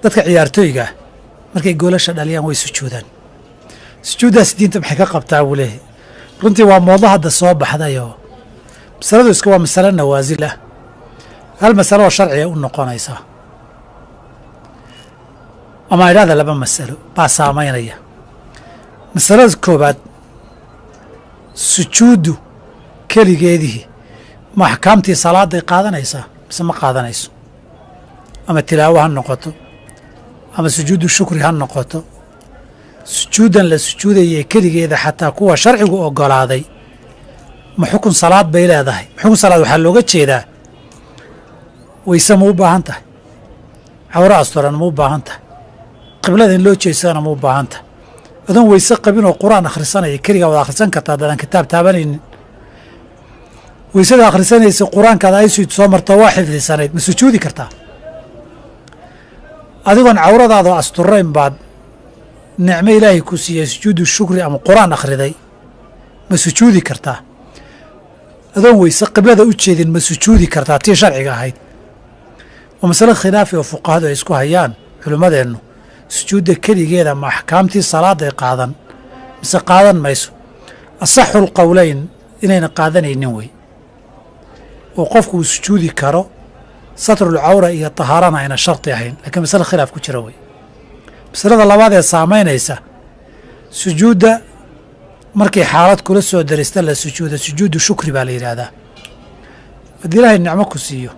dadka ciyaartooyga markay goolasha dhaliyaan way sujuudaan. sujuuddaas diinta maxay ka qabtaa buu leeyahay. runtii waa moodo hadda soo baxdayoo masaladu iska waa masalo nawaasil ah. hal masalo oo sharciga u noqonaysaa ama idhaahda laba masalo baa saamaynaya. masalada koobaad, sujuuddu keligeedii ma axkaamtii salaaday qaadanaysaa mise ma qaadanayso? ama tilaawo ha noqoto ama sujuudu shukri ha noqoto. sujuuddan la sujuudayay keligeeda xataa kuwa sharcigu oggolaaday ma xukun salaad bay leedahay? xukun salaad waxaa looga jeedaa weyse ma u baahan tahay, cawro asturan ma u baahan tahay, qiblada in loo jeesadana ma u baahan tahay. adoon weyse qabin oo qur-aan akhrisanaya keligaa waad akhrisan kartaa haddaadan kitaab taabanaynin. weysada akhrisanaysa qur-aankaada ay soo marto waa xifdisanayd ma sujuudi kartaa? adigoon cawradaadoo asturayn baad nicmo ilaahay ku siiyey sujuudu shukri ama qur-aan akhriday ma sujuudi kartaa? adoon weyse qiblada u jeedin ma sujuudi kartaa tii sharciga ahayd? waa masalo khilaafi oo fuqahadu ay isku hayaan culimmadeennu. sujuudda keligeeda ma axkaamtii salaaday qaadan mise qaadan mayso? asaxu lqowleyn inayna qaadanaynin wey, oo qofku uu sujuudi karo satrulcawra iyo tahaarana ayna sharti ahayn, laakiin masale khilaaf ku jira wey. masalada labaad ee saamaynaysa sujuudda markay xaalad kula soo darista la sujuuda sujuudu shukri baa la yidhaahdaa. haddii ilaahay nicmo ku siiyo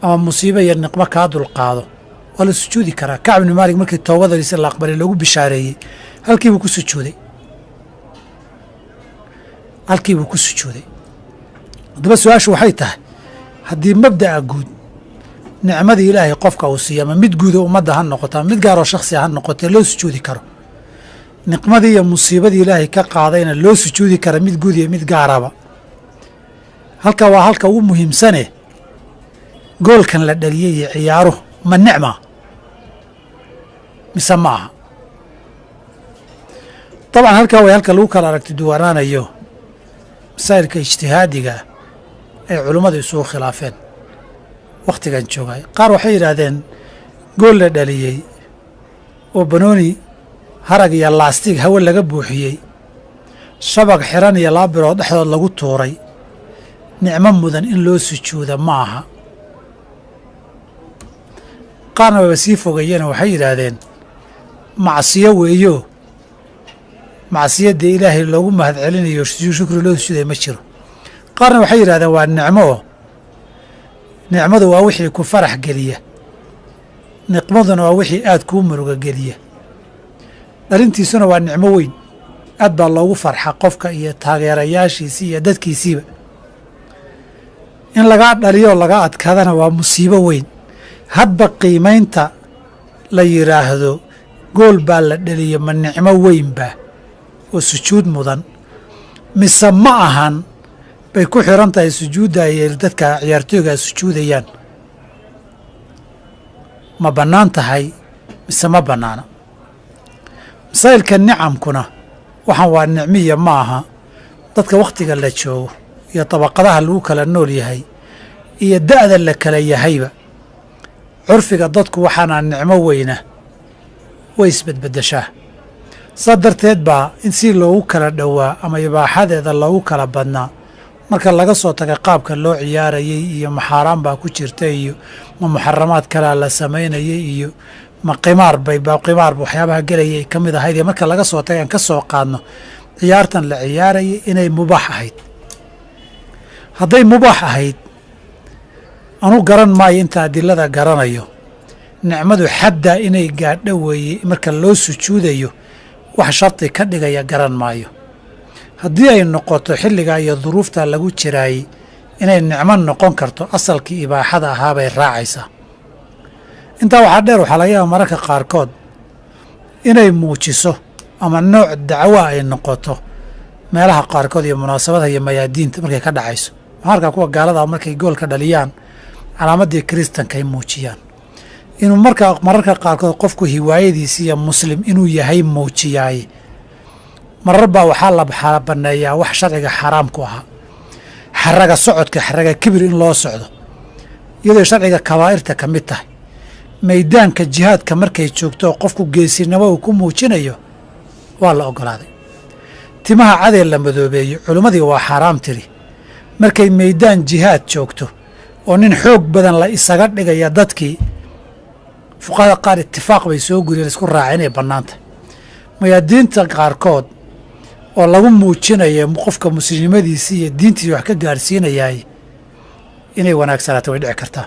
ama musiibo iyo niqmo kaa dulqaado waa la sujuudi karaa. kacb ibni maalik markii toobadadiisa la aqbalay loogu bishaareeyey halkiibuu ku sujuuday. haddaba su-aashu waxay tahay, haddii mabda'a guud nicmadii ilaahay qofka uu siiyo ama mid guudo ummadda ha noqoto ama mid gaaroo shakhsi ha noqotee loo sujuudi karo, niqmadii iyo musiibadii ilaahay ka qaadayna loo sujuudi kara mid guud iyo mid gaaraba, halka waa halka ugu muhiimsane goolkan la dhaliyey iyo ciyaaruhu ma nicma mise ma aha? dabcan halkaa way halka lagu kala aragti duwanaanayo masaa'ilka ijtihaadiga ay culummadu isugu khilaafeen wakhtigan joogay. qaar waxay yidhaahdeen gool la dhaliyey oo banooni harag iyo laastig hawe laga buuxiyey, shabaq xiran iyo laba birood dhexdood lagu tuuray, nicmo mudan in loo sujuuda ma aha. qaarna wayba sii fogeeyeen waxay yidhaahdeen macsiyo weeyo, macsiyadda ilaahay loogu mahad celinayo shukri loo sujuuday ma jiro. qaarna waxay yidhahdeen waa nicmo, nicmadu waa wixii ku farax geliya, niqmaduna waa wixii aad kuu muruga geliya. dhalintiisuna waa nicmo weyn, aad baa loogu farxa qofka iyo taageerayaashiisii iyo dadkiisiiba. in lagaa dhaliyo laga adkaadana waa musiibo weyn. hadba qiimaynta la yidhaahdo gool baa la dhaliyo ma nicmo weynba oo sujuud mudan mise ma ahan bay ku xiran tahay sujuudda ay dadka ciyaartooyga sujuudayaan. ma bannaan tahay mise ma bannaana? masaa'ilka nicamkuna waxaan waa nicmiya ma aha. dadka wakhtiga la joogo iyo dabaqadaha lagu kala nool yahay iyo da'da la kala yahayba, curfiga dadku waxaana nicmo weyna way isbedbeddeshaa. saa darteed baa in si loogu kala dhowaa ama ibaaxadeeda loogu kala badnaa marka laga soo taga qaabka loo ciyaarayey iyo maxaaraan baa ku jirta iyo ma muxaramaad kalaa la samaynayey iyo ma qimaar waxyaabaha gelayay ay ka mid ahayd iyo marka laga soo taga aan ka soo qaadno ciyaartan la ciyaarayay inay mubaax ahayd. hadday mubaax ahayd anu garan maayo inta adilada garanayo nicmadu xaddaa inay gaadho weeye marka loo sujuudayo wax sharti ka dhigaya garan maayo. haddii ay noqoto xilligaa iyo duruufta lagu jiraayey inay nicmo noqon karto asalkii ibaaxada ahaabay raacaysaa. intaa waxaa dheer waxaa laga yaaba mararka qaarkood inay muujiso ama nooc dacwa ay noqoto meelaha qaarkood iyo munaasabadaha iyo mayaadiinta markay ka dhacayso. waxaan arkaa kuwa gaalada markay goolka dhaliyaan calaamaddii kiristanka ay muujiyaan inuu mararka qaarkood qofku hiwaayadiisi iyo muslim inuu yahay muujiyaaye marar baa waxaa la banneeyaa wax sharciga xaaraam ku ahaa. xaraga socodka xaraga kibir in loo socdo iyadoo sharciga kabaa'irta ka mid tahay maydaanka jihaadka markay joogto qofku geesinimo uu ku muujinayo waa la oggolaaday. timaha cadee la madoobeeyo culimmadii waa xaaraam tiri markay maydaan jihaad joogto oo nin xoog badan la isaga dhigaya dadkii fuqahada qaar itifaaq bay soo guriyeen isku raaceen inay bannaanta muyaadiinta qaarkood oo lagu muujinayo qofka muslimadiisii iyo diintiisa wax ka gaarsiinayaay inay wanaagsanaato way dhici kartaa.